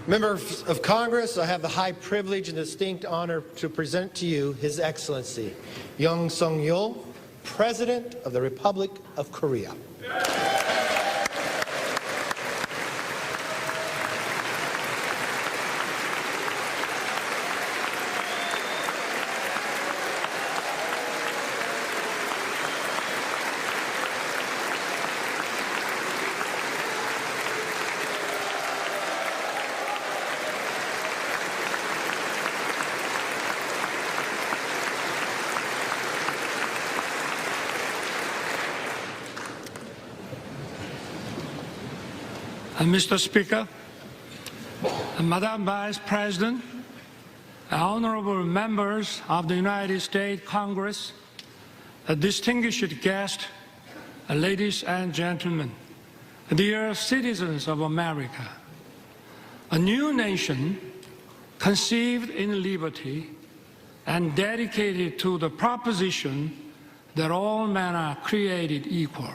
Members of Congress, I have the high privilege and distinct honor to present to you His Excellency Young Suk-yeol, President of the Republic of Korea. Mr. Speaker, Madam Vice President, honorable members of the United States Congress, distinguished guests, ladies and gentlemen, dear citizens of America, a new nation conceived in liberty and dedicated to the proposition that all men are created equal.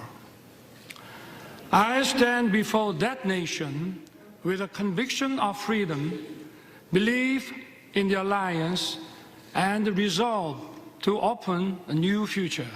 I stand before that nation with a conviction of freedom, belief in the alliance, and the resolve to open a new future.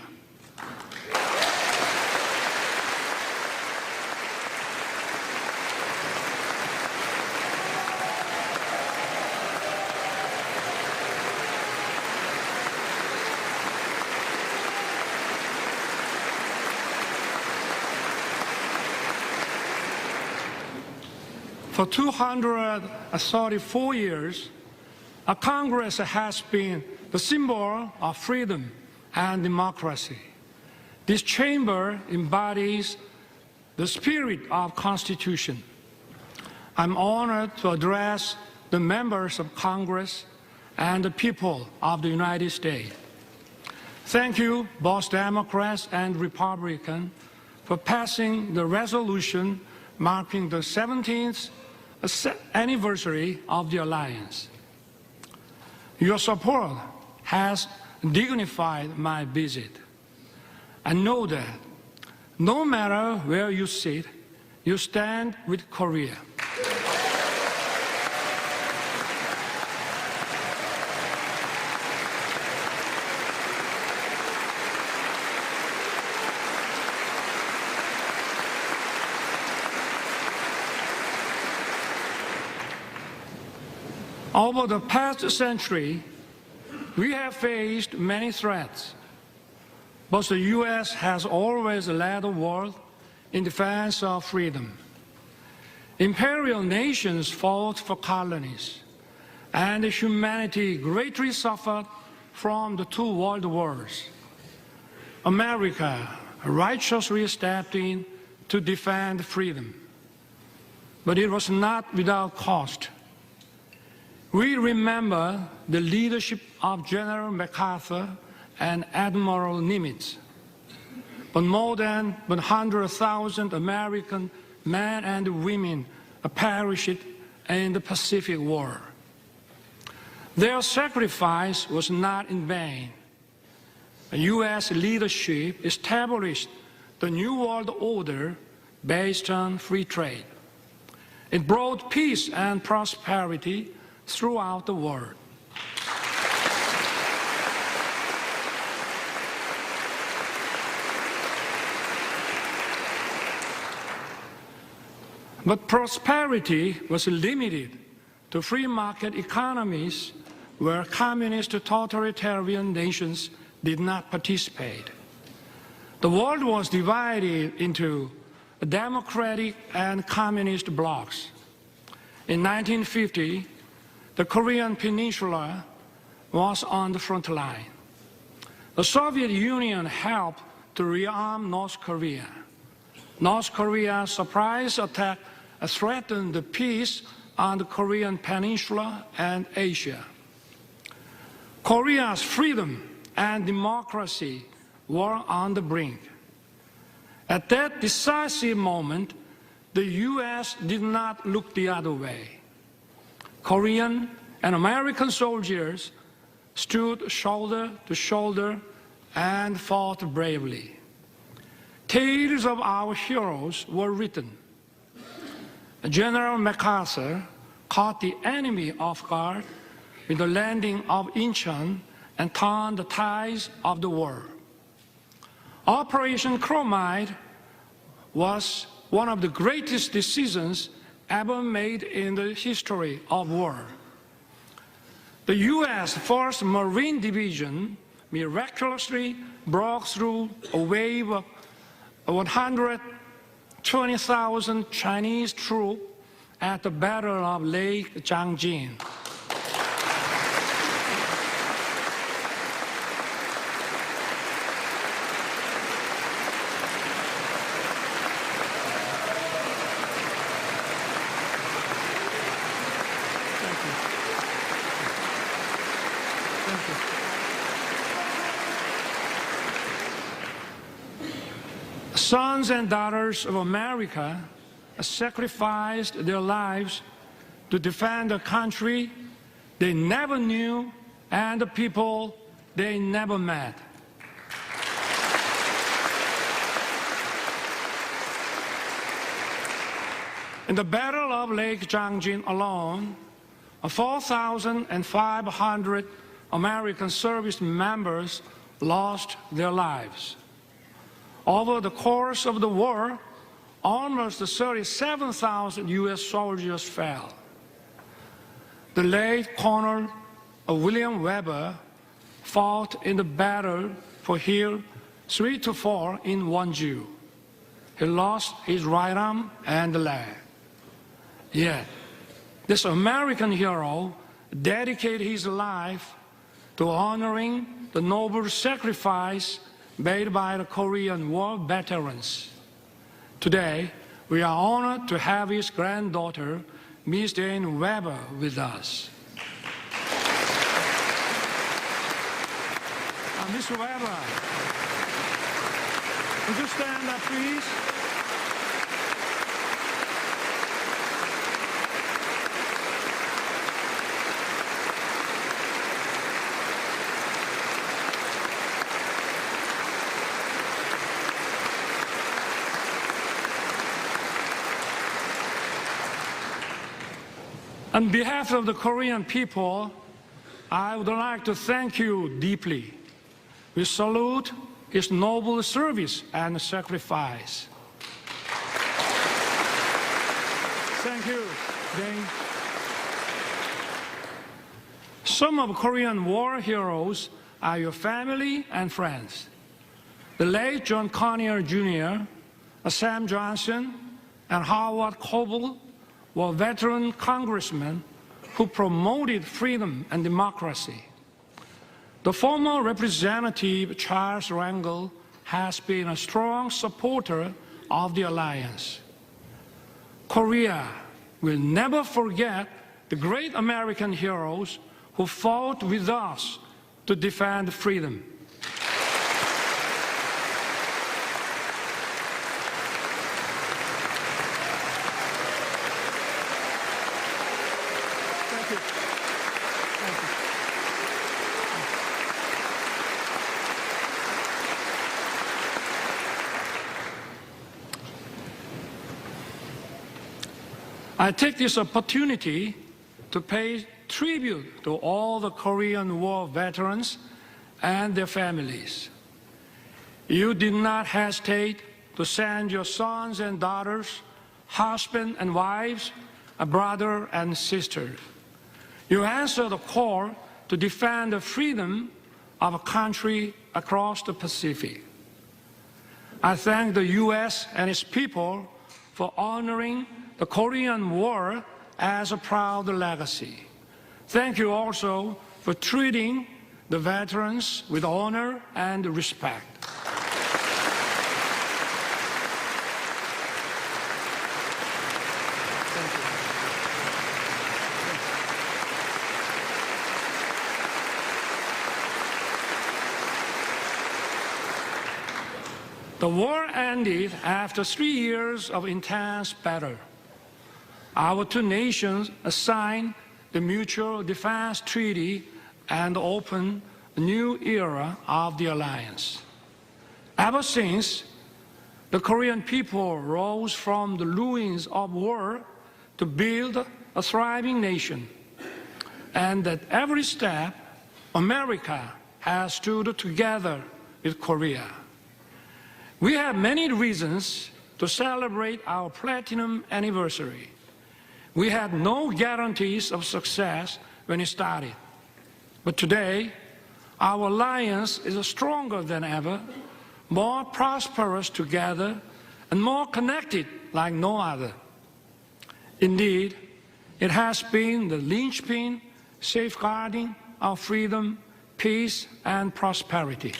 For 234 years, our Congress has been the symbol of freedom and democracy. This chamber embodies the spirit of Constitution. I'm honored to address the members of Congress and the people of the United States. Thank you, both Democrats and Republicans, for passing the resolution marking the 17th anniversary of the alliance. Your support has dignified my visit. I know that no matter where you sit, you stand with Korea. Over the past century, we have faced many threats, but the U.S. has always led the world in defense of freedom. Imperial nations fought for colonies, and humanity greatly suffered from the two world wars. America righteously stepped in to defend freedom, but it was not without cost. We remember the leadership of General MacArthur and Admiral Nimitz, but more than 100,000 American men and women perished in the Pacific War. Their sacrifice was not in vain. U.S. leadership established the New World Order based on free trade. It brought peace and prosperity throughout the world. But prosperity was limited to free market economies where communist totalitarian nations did not participate. The world was divided into democratic and communist blocs. In 1950, the Korean Peninsula was on the front line. The Soviet Union helped to rearm North Korea. North Korea's surprise attack threatened the peace on the Korean Peninsula and Asia. Korea's freedom and democracy were on the brink. At that decisive moment, the U.S. did not look the other way. Korean and American soldiers stood shoulder to shoulder and fought bravely. Tales of our heroes were written. General MacArthur caught the enemy off guard with the landing of Incheon and turned the tides of the war. Operation Chromite was one of the greatest decisions ever made in the history of war. The U.S. 1st Marine Division miraculously broke through a wave of 120,000 Chinese troops at the Battle of Lake Changjin. Sons and daughters of America sacrificed their lives to defend a country they never knew and the people they never met. In the Battle of Lake Changjin alone, 4,500 American service members lost their lives. Over the course of the war, almost 37,000 U.S. soldiers fell. The late Colonel William Weber fought in the battle for Hill 3 to 4 in Wonju. He lost his right arm and leg. Yet, this American hero dedicated his life to honoring the noble sacrifice made by the Korean War veterans. Today, we are honored to have his granddaughter, Ms. Jane Weber, with us. Ms. Weber, would you stand up, please? On behalf of the Korean people, I would like to thank you deeply. We salute his noble service and sacrifice. Thank you, Jane. Some of Korean war heroes are your family and friends. The late John Conyers Jr., Sam Johnson, and Howard Coble were veteran congressmen who promoted freedom and democracy. The former Representative Charles Rangel has been a strong supporter of the alliance. Korea will never forget the great American heroes who fought with us to defend freedom. I take this opportunity to pay tribute to all the Korean War veterans and their families. You did not hesitate to send your sons and daughters, husbands and wives, a brother and sisters. You answered the call to defend the freedom of a country across the Pacific. I thank the U.S. and its people for honoring the Korean War as a proud legacy. Thank you also for treating the veterans with honor and respect. Thank you. The war ended after 3 years of intense battle. Our two nations signed the Mutual Defense Treaty and opened a new era of the alliance. Ever since, the Korean people rose from the ruins of war to build a thriving nation, and that every step America has stood together with Korea. We have many reasons to celebrate our platinum anniversary. We had no guarantees of success when it started. But today, our alliance is stronger than ever, more prosperous together, and more connected like no other. Indeed, it has been the linchpin safeguarding our freedom, peace, and prosperity.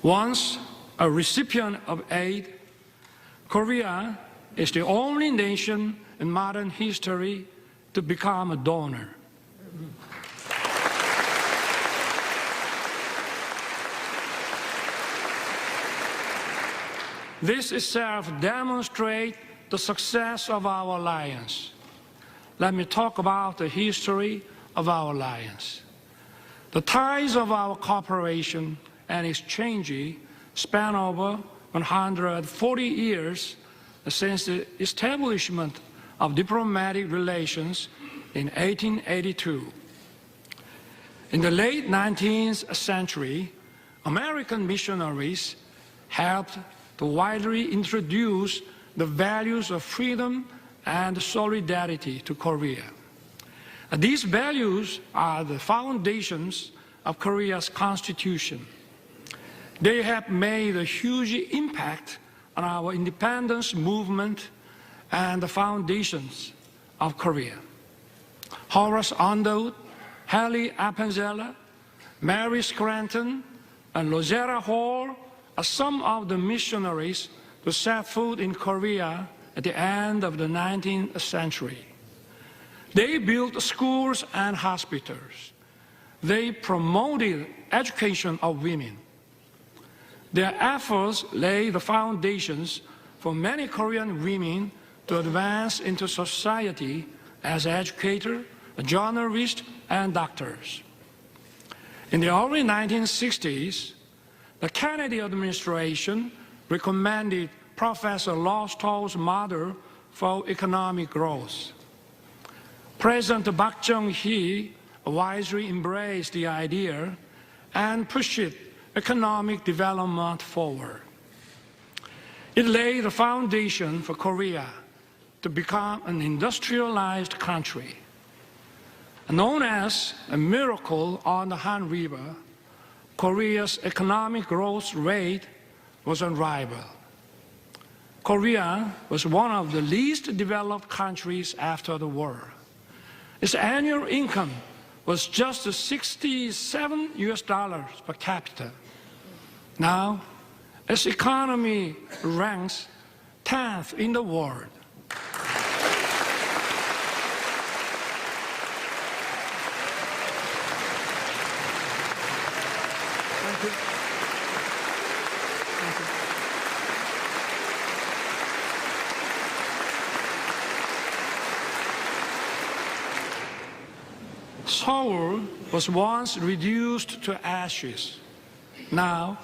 Once a recipient of aid, Korea is the only nation in modern history to become a donor. This itself demonstrates the success of our alliance. Let me talk about the history of our alliance. The ties of our cooperation and exchange span over 140 years since the establishment of diplomatic relations in 1882. In the late 19th century, American missionaries helped to widely introduce the values of freedom and solidarity to Korea. These values are the foundations of Korea's constitution. They have made a huge impact on our independence movement and the foundations of Korea. Horace Underwood, Hallie Appenzeller, Mary Scranton, and Rosetta Hall are some of the missionaries who set foot in Korea at the end of the 19th century. They built schools and hospitals. They promoted education of women. Their efforts laid the foundations for many Korean women to advance into society as educators, journalists, and doctors. In the early 1960s, the Kennedy administration recommended Professor Lowell's model for economic growth. President Park Chung-hee wisely embraced the idea and pushed economic development forward. It laid the foundation for Korea to become an industrialized country. Known as a miracle on the Han River, Korea's economic growth rate was unrivaled. Korea was one of the least developed countries after the war. Its annual income was just $67 per capita. Now, its economy ranks 10th in the world. Thank you. Thank you. Seoul was once reduced to ashes. Now,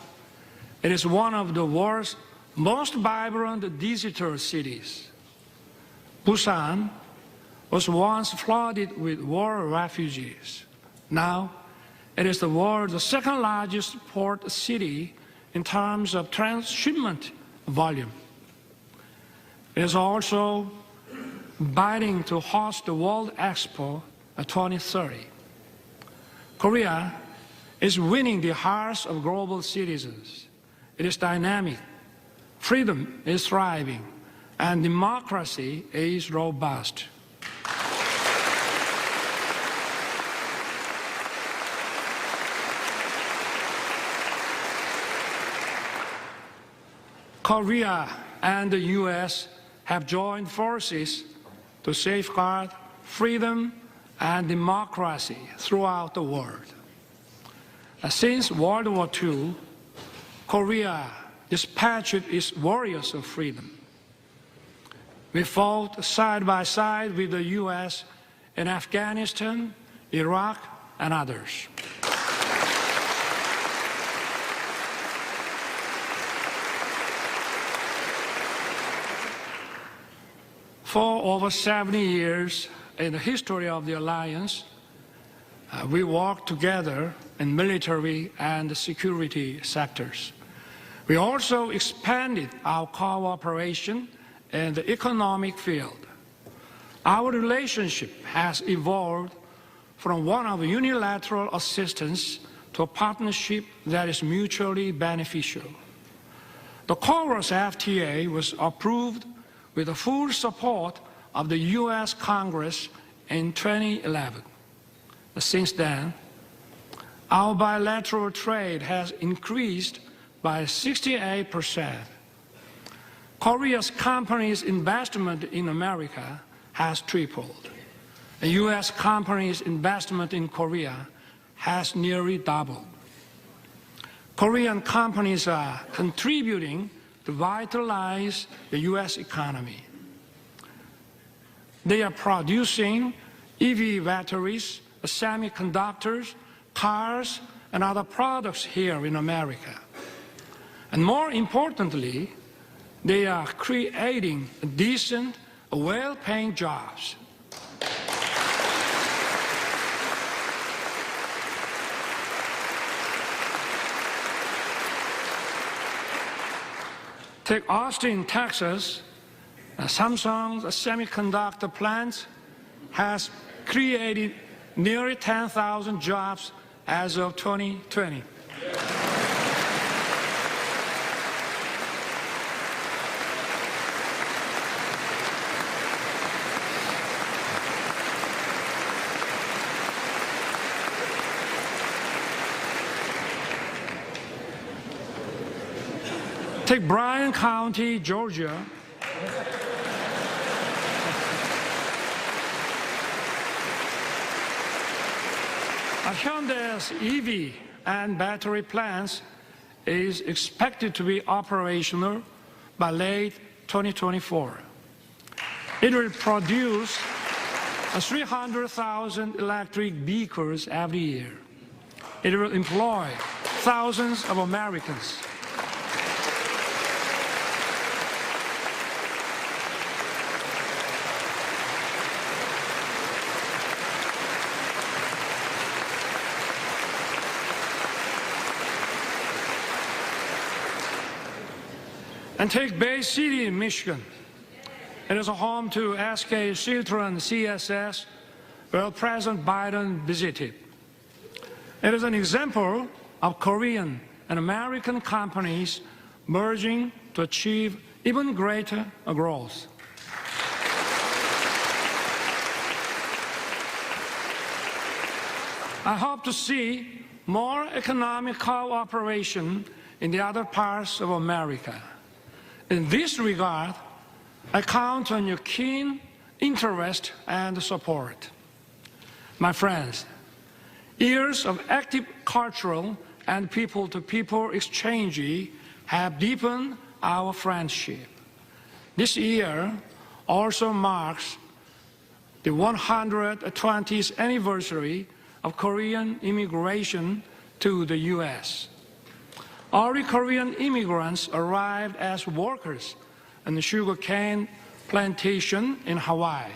it is one of the world's most vibrant digital cities. Busan was once flooded with war refugees. Now, it is the world's second largest port city in terms of transshipment volume. It is also bidding to host the World Expo 2030. Korea is winning the hearts of global citizens. It is dynamic, freedom is thriving, and democracy is robust. Korea and the U.S. have joined forces to safeguard freedom and democracy throughout the world. Since World War II, Korea dispatched its warriors of freedom. We fought side by side with the U.S. in Afghanistan, Iraq, and others. For over 70 years in the history of the alliance, we worked together in military and security sectors. We also expanded our cooperation in the economic field. Our relationship has evolved from one of unilateral assistance to a partnership that is mutually beneficial. The Chorus FTA was approved with the full support of the U.S. Congress in 2011. Since then, our bilateral trade has increased by 68%. Korea's companies' investment in America has tripled. The U.S. companies' investment in Korea has nearly doubled. Korean companies are contributing to vitalize the U.S. economy. They are producing EV batteries, semiconductors, cars, and other products here in America. And more importantly, they are creating decent, well-paying jobs. Take Austin, Texas. Samsung's semiconductor plant has created nearly 10,000 jobs as of 2020. Take Bryan County, Georgia. Hyundai's EV and battery plants is expected to be operational by late 2024. It will produce 300,000 electric vehicles every year. It will employ thousands of Americans. And take Bay City, Michigan. It is a home to SK Siltron CSS, where President Biden visited. It is an example of Korean and American companies merging to achieve even greater growth. I hope to see more economic cooperation in the other parts of America. In this regard, I count on your keen interest and support. My friends, years of active cultural and people-to-people exchange have deepened our friendship. This year also marks the 120th anniversary of Korean immigration to the U.S. Early Korean immigrants arrived as workers on the sugarcane plantation in Hawaii.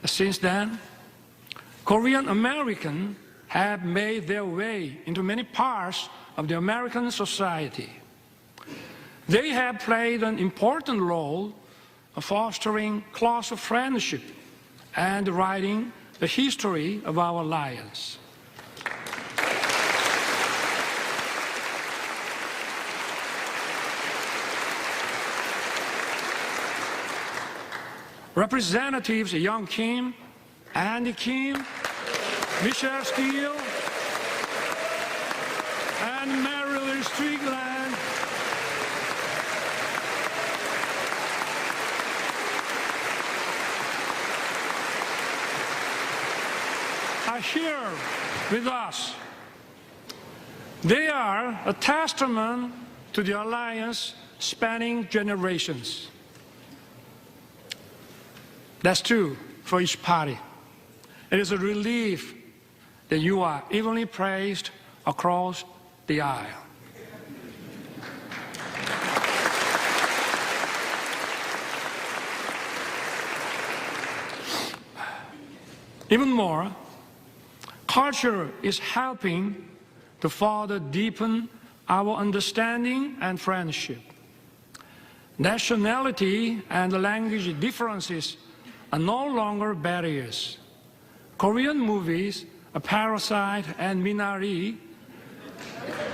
Since then, Korean Americans have made their way into many parts of the American society. They have played an important role in fostering closer friendship and writing the history of our alliance. Representatives Young Kim, Andy Kim, Michelle Steele, and Marilyn Strickland are here with us. They are a testament to the alliance spanning generations. That's true for each party. It is a relief that you are evenly praised across the aisle. Even more, culture is helping to further deepen our understanding and friendship. Nationality and language differences are no longer barriers. Korean movies, A Parasite and Minari,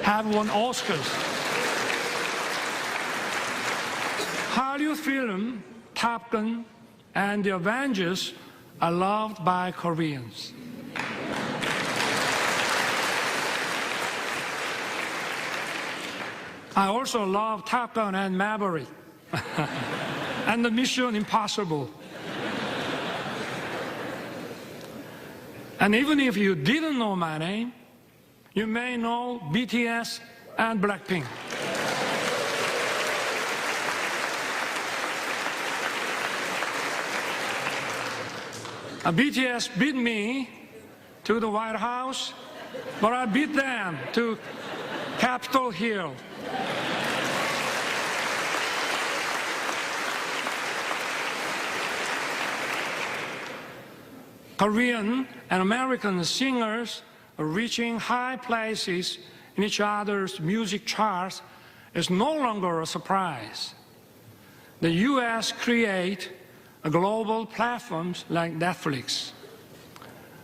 have won Oscars. Hallyu film, Top Gun, and The Avengers are loved by Koreans. I also love Top Gun and Maverick and the Mission Impossible. And even if you didn't know my name, you may know BTS and Blackpink. BTS beat me to the White House, but I beat them to Capitol Hill. Korean and American singers are reaching high places in each other's music charts is no longer a surprise. The U.S. create global platforms like Netflix.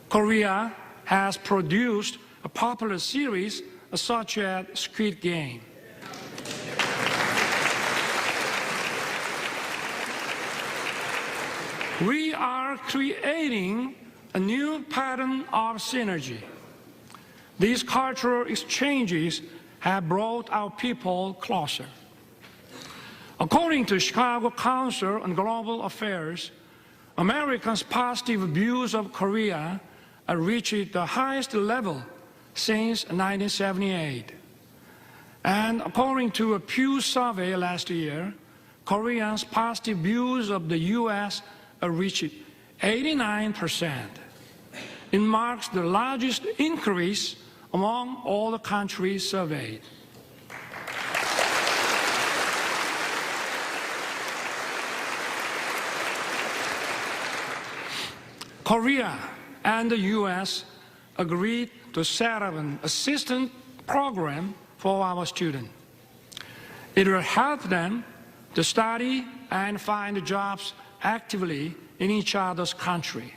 Korea has produced a popular series such as Squid Game. We are creating a new pattern of synergy. These cultural exchanges have brought our people closer. According to Chicago Council on Global Affairs, Americans' positive views of Korea have reached the highest level since 1978. And according to a Pew survey last year, Koreans' positive views of the U.S. have reached 89%. It marks the largest increase among all the countries surveyed. Korea and the U.S. agreed to set up an assistance program for our students. It will help them to study and find jobs actively in each other's country.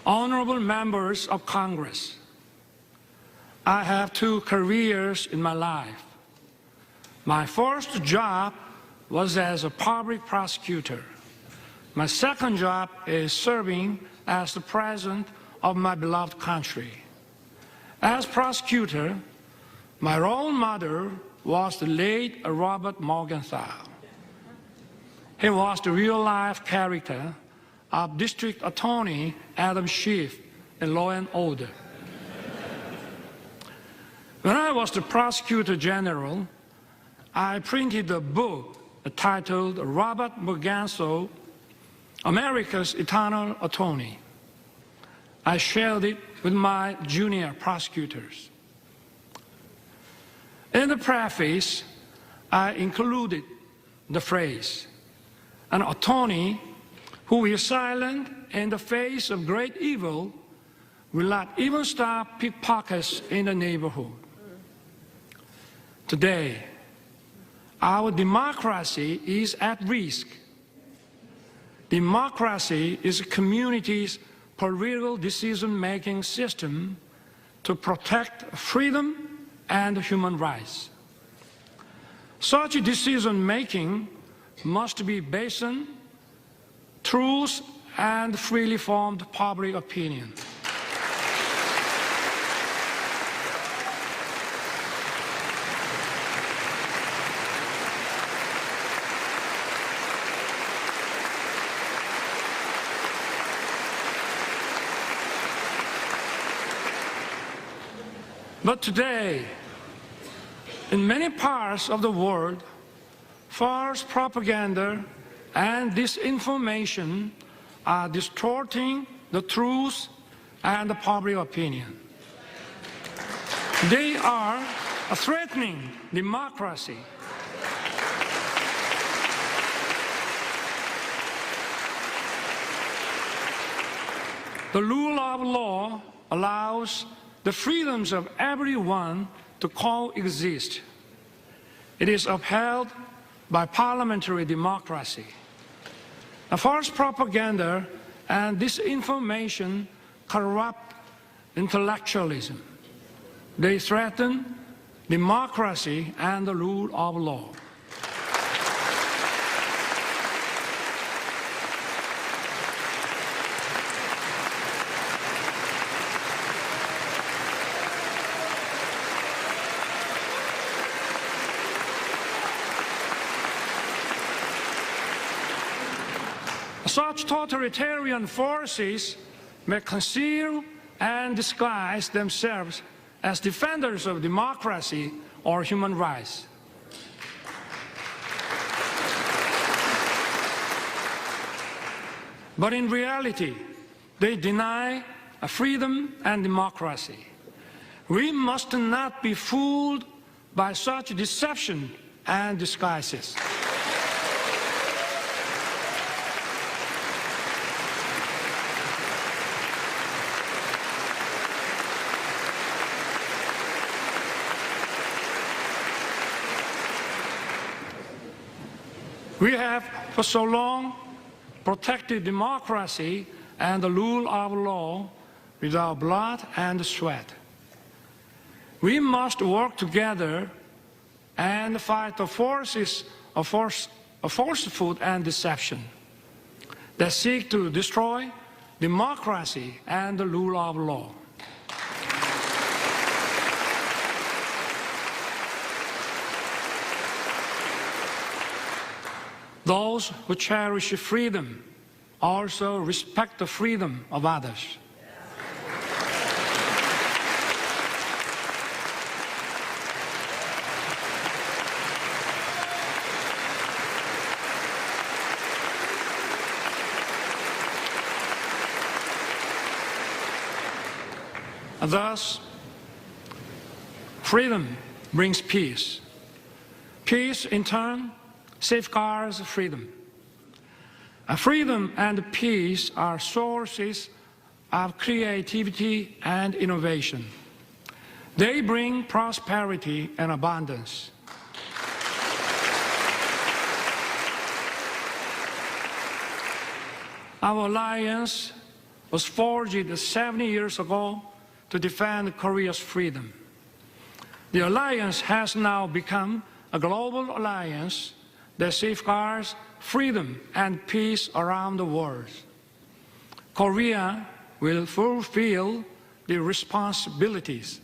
Honorable members of Congress, I have two careers in my life. My first job was as a public prosecutor. My second job is serving as the president of my beloved country. As prosecutor, my role model was the late Robert Morgenthau. He was the real-life character of District Attorney Adam Schiff in Law and Order. When I was the Prosecutor General, I printed a book titled Robert Morgenthau, America's Eternal Attorney. I shared it with my junior prosecutors. In the preface, I included the phrase, an attorney who is silent in the face of great evil will not even stop pickpockets in the neighborhood. Today, our democracy is at risk. Democracy is a community's political decision-making system to protect freedom and human rights. Such decision-making must be based on truth and freely formed public opinion. But today, in many parts of the world, false propaganda and disinformation are distorting the truth and the public opinion. They are threatening democracy. The rule of law allows the freedoms of everyone to coexist. It is upheld by parliamentary democracy. False propaganda and disinformation corrupt intellectualism. They threaten democracy and the rule of law. Such totalitarian forces may conceal and disguise themselves as defenders of democracy or human rights. But in reality, they deny freedom and democracy. We must not be fooled by such deception and disguises. We have for so long protected democracy and the rule of law with our blood and sweat. We must work together and fight the forces of falsehood and deception that seek to destroy democracy and the rule of law. Those who cherish freedom also respect the freedom of others. Thus, freedom brings peace. Peace, in turn, safeguards freedom. Freedom and peace are sources of creativity and innovation. They bring prosperity and abundance. Our alliance was forged 70 years ago to defend Korea's freedom. The alliance has now become a global alliance that safeguards freedom and peace around the world. Korea will fulfill the responsibilities.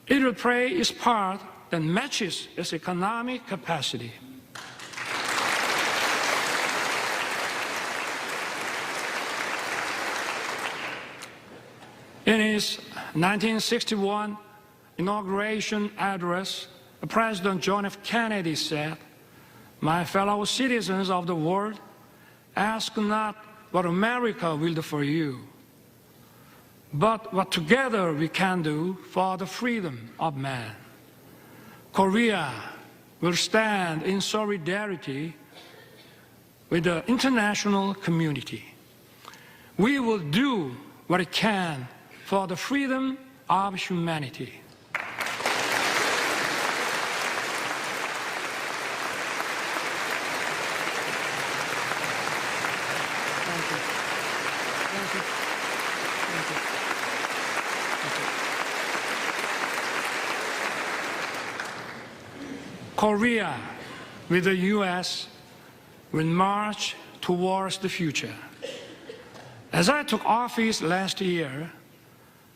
It will play its part that matches its economic capacity. In his 1961 inauguration address, President John F. Kennedy said, "My fellow citizens of the world, ask not what America will do for you, but what together we can do for the freedom of man." Korea will stand in solidarity with the international community. We will do what it can for the freedom of humanity. Korea, with the U.S., will march towards the future. As I took office last year,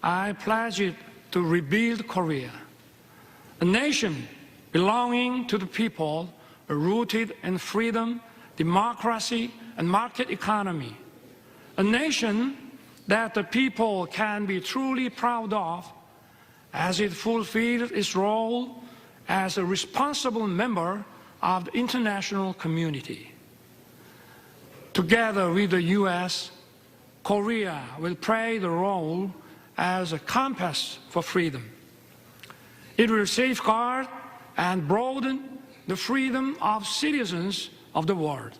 I pledged to rebuild Korea, a nation belonging to the people, rooted in freedom, democracy, and market economy, a nation that the people can be truly proud of as it fulfills its role as a responsible member of the international community. Together with the U.S., Korea will play the role as a compass for freedom. It will safeguard and broaden the freedom of citizens of the world.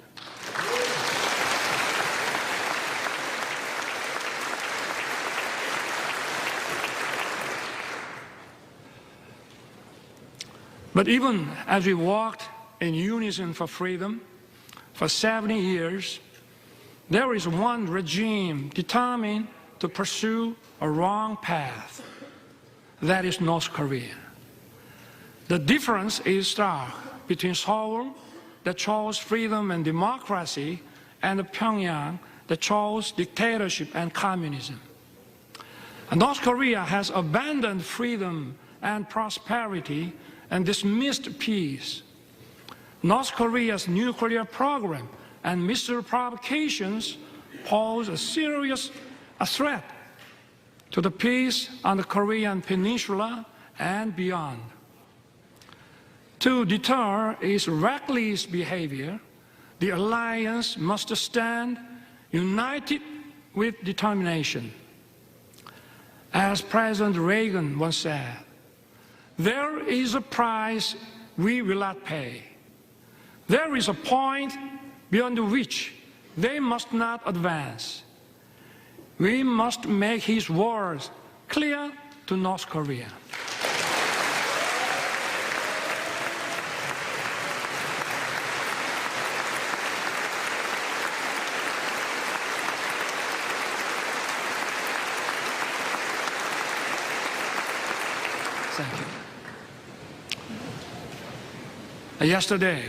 But even as we walked in unison for freedom for 70 years, there is one regime determined to pursue a wrong path. That is North Korea. The difference is stark between Seoul, that chose freedom and democracy, and Pyongyang, that chose dictatorship and communism. And North Korea has abandoned freedom and prosperity and dismissed peace. North Korea's nuclear program and missile provocations pose a serious threat to the peace on the Korean peninsula and beyond. To deter its reckless behavior, the alliance must stand united with determination. As President Reagan once said, there is a price we will not pay. There is a point beyond which they must not advance. We must make his words clear to North Korea. Thank you. Yesterday,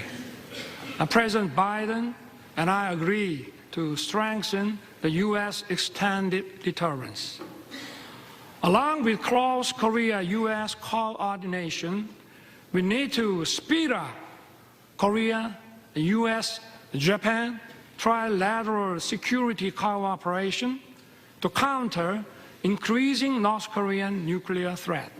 President Biden and I agreed to strengthen the U.S. extended deterrence. Along with close Korea-U.S. coordination, we need to speed up Korea, U.S., Japan trilateral security cooperation to counter increasing North Korean nuclear threat.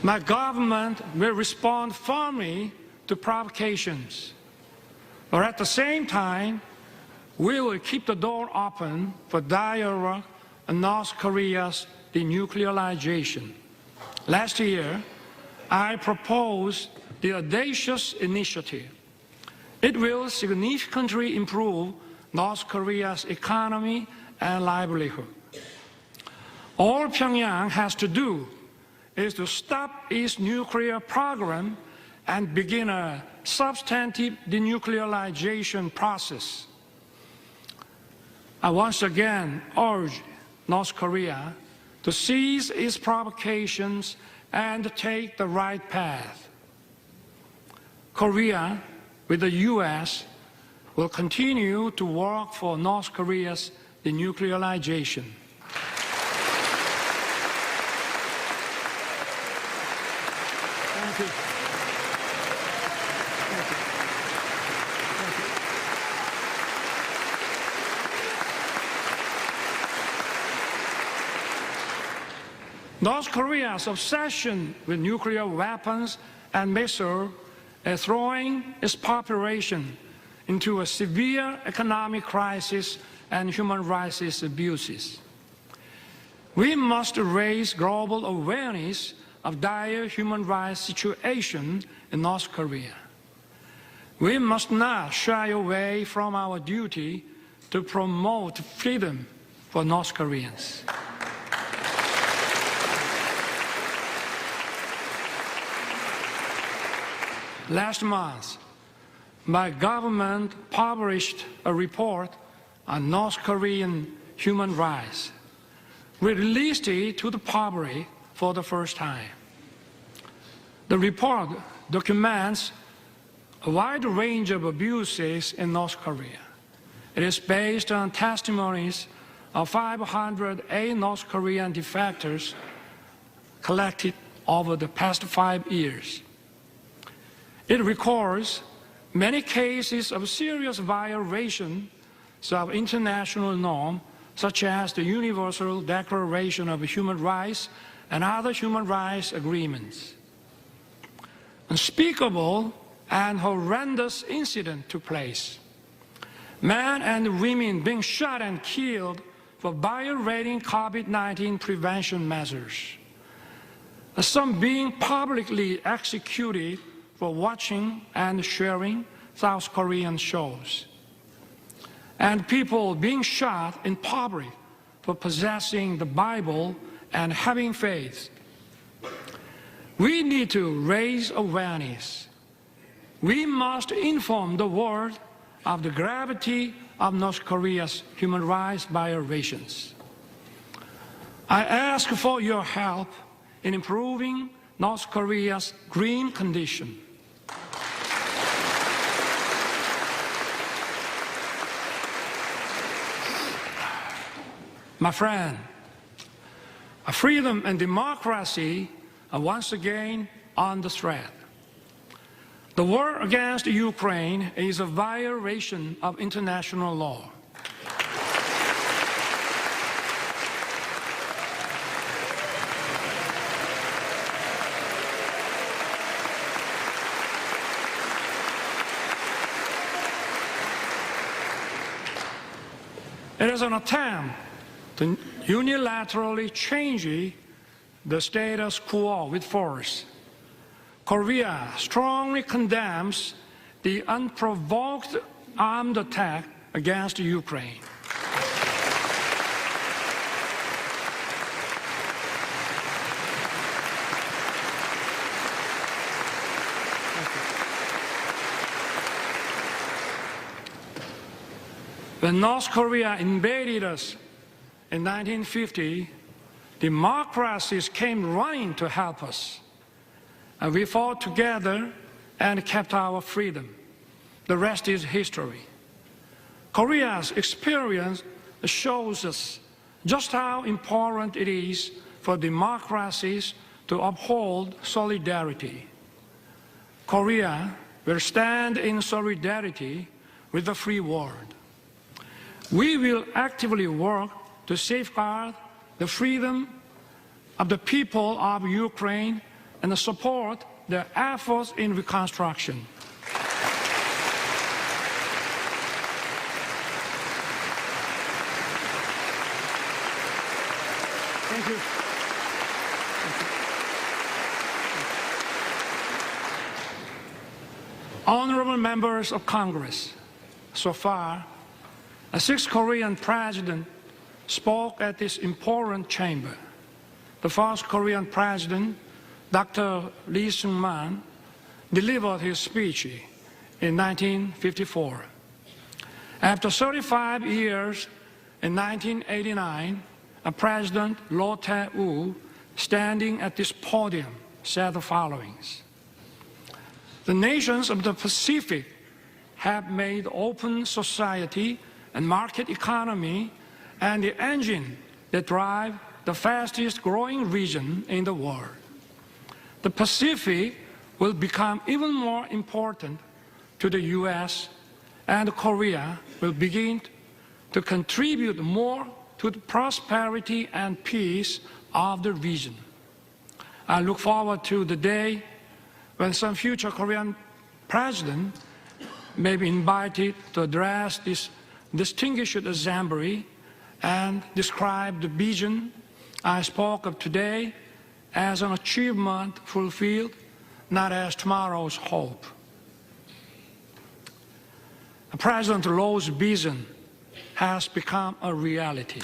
My government will respond firmly to provocations, but at the same time, we will keep the door open for dialogue on North Korea's denuclearization. Last year, I proposed the audacious initiative. It will significantly improve North Korea's economy and livelihood. All Pyongyang has to do is to stop its nuclear program and begin a substantive denuclearization process. I once again urge North Korea to cease its provocations and take the right path. Korea, with the U.S., will continue to work for North Korea's denuclearization. Thank you. Thank you. Thank you. North Korea's obsession with nuclear weapons and missiles is throwing its population into a severe economic crisis and human rights abuses. We must raise global awareness of dire human rights situation in North Korea. We must not shy away from our duty to promote freedom for North Koreans. Last month, my government published a report on North Korean human rights. We released it to the public for the first time. The report documents a wide range of abuses in North Korea. It is based on testimonies of 508 North Korean defectors collected over the past 5 years. It records many cases of serious violations of international norms, such as the Universal Declaration of Human Rights and other human rights agreements. Unspeakable and horrendous incidents took place. Men and women being shot and killed for violating COVID-19 prevention measures. some being publicly executed for watching and sharing South Korean shows, and people being shot in public for possessing the Bible and having faith. We need to raise awareness. We must inform the world of the gravity of North Korea's human rights violations. I ask for your help in improving North Korea's green condition. My friend, freedom and democracy are once again under threat. The war against Ukraine is a violation of international law. It is an attempt to unilaterally change the status quo with force. Korea strongly condemns the unprovoked armed attack against Ukraine. When North Korea invaded us in 1950, democracies came running to help us. And we fought together and kept our freedom. The rest is history. Korea's experience shows us just how important it is for democracies to uphold solidarity. Korea will stand in solidarity with the free world. We will actively work to safeguard the freedom of the people of Ukraine and support their efforts in reconstruction. Thank you. Honorable members of Congress, so far, 6 Korean presidents spoke at this important chamber. The first Korean president, Dr. Lee Sung-man, delivered his speech in 1954. After 35 years, in 1989, President Roh Tae-woo, standing at this podium, said the following: "The nations of the Pacific have made open society and market economy and the engine that drive the fastest growing region in the world. The Pacific will become even more important to the U.S., and Korea will begin to contribute more to the prosperity and peace of the region." I look forward to the day when some future Korean president may be invited to address this distinguished assembly and describe the vision I spoke of today as an achievement fulfilled, not as tomorrow's hope. President Roh's vision has become a reality.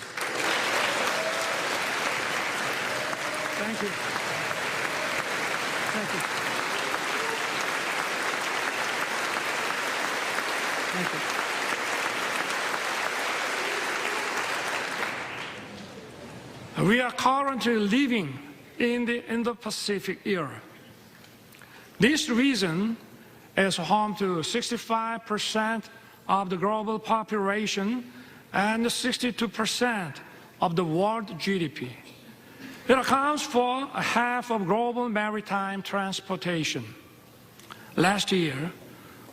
Thank you. Thank you. Thank you. We are currently living in the Indo-Pacific era. This region is home to 65% of the global population and 62% of the world GDP. It accounts for half of global maritime transportation. Last year,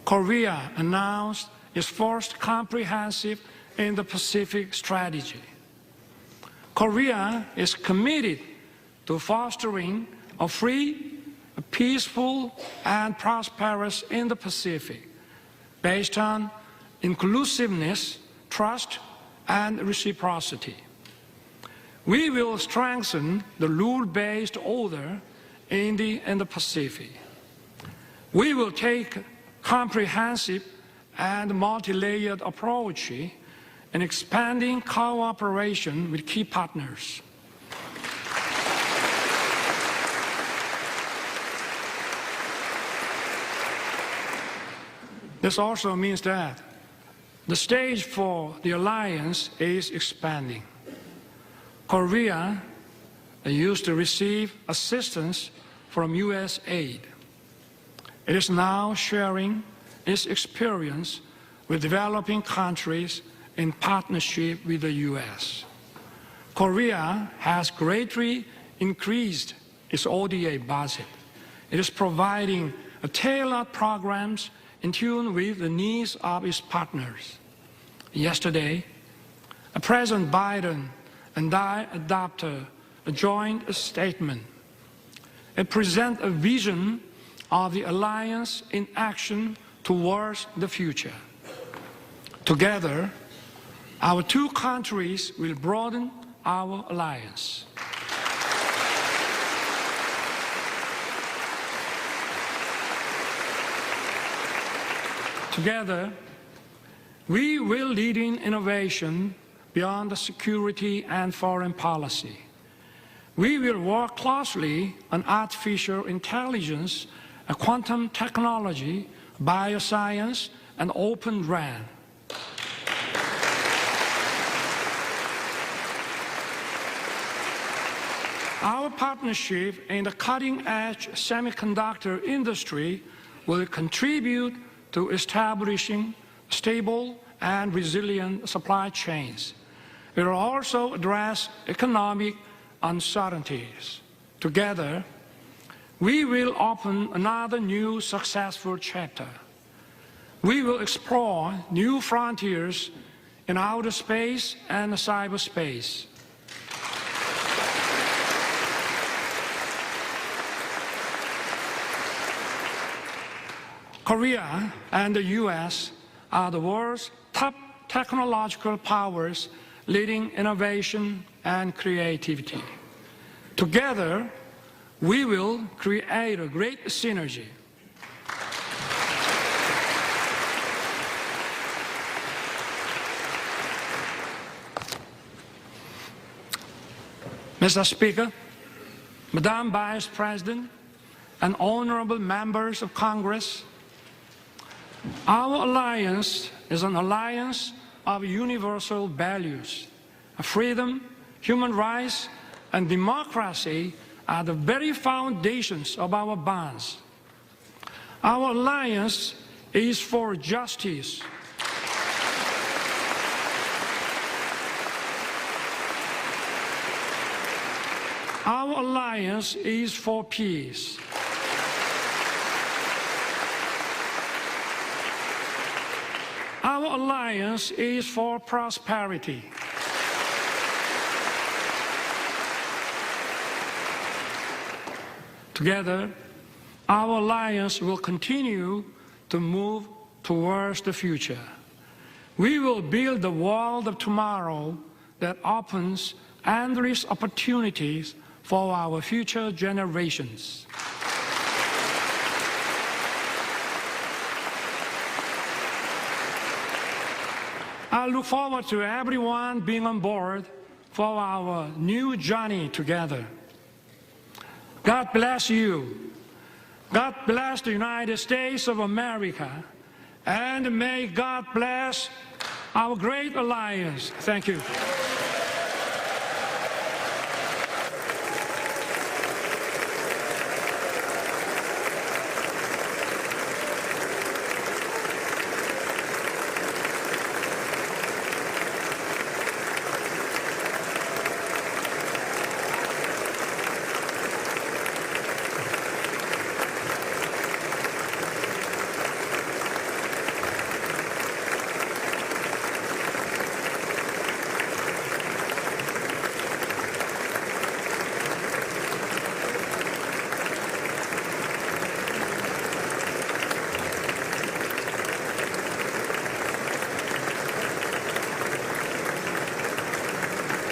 Korea announced its first comprehensive Indo-Pacific strategy. Korea is committed to fostering a free, peaceful, and prosperous Indo-Pacific based on inclusiveness, trust, and reciprocity. We will strengthen the rule-based order in the Indo-Pacific. We will take a comprehensive and multi-layered approach in expanding cooperation with key partners. This also means that the stage for the alliance is expanding. Korea used to receive assistance from U.S. aid. It is now sharing its experience with developing countries in partnership with the U.S. Korea has greatly increased its ODA budget. It is providing tailored programs in tune with the needs of its partners. Yesterday, President Biden and I adopted a joint statement. It presents a vision of the alliance in action towards the future. Together, our two countries will broaden our alliance. Together, we will lead in innovation beyond the security and foreign policy. We will work closely on artificial intelligence, quantum technology, bioscience, and open RAN. Our partnership in the cutting-edge semiconductor industry will contribute to establishing stable and resilient supply chains. It will also address economic uncertainties. Together, we will open another new successful chapter. We will explore new frontiers in outer space and cyberspace. Korea and the U.S. are the world's top technological powers leading innovation and creativity. Together, we will create a great synergy. Mr. Speaker, Madam Vice President, and honorable members of Congress, our alliance is an alliance of universal values. Freedom, human rights, and democracy are the very foundations of our bonds. Our alliance is for justice. Our alliance is for peace. Our alliance is for prosperity. Together, our alliance will continue to move towards the future. We will build the world of tomorrow that opens endless opportunities for our future generations. I look forward to everyone being on board for our new journey together. God bless you. God bless the United States of America. And may God bless our great alliance. Thank you.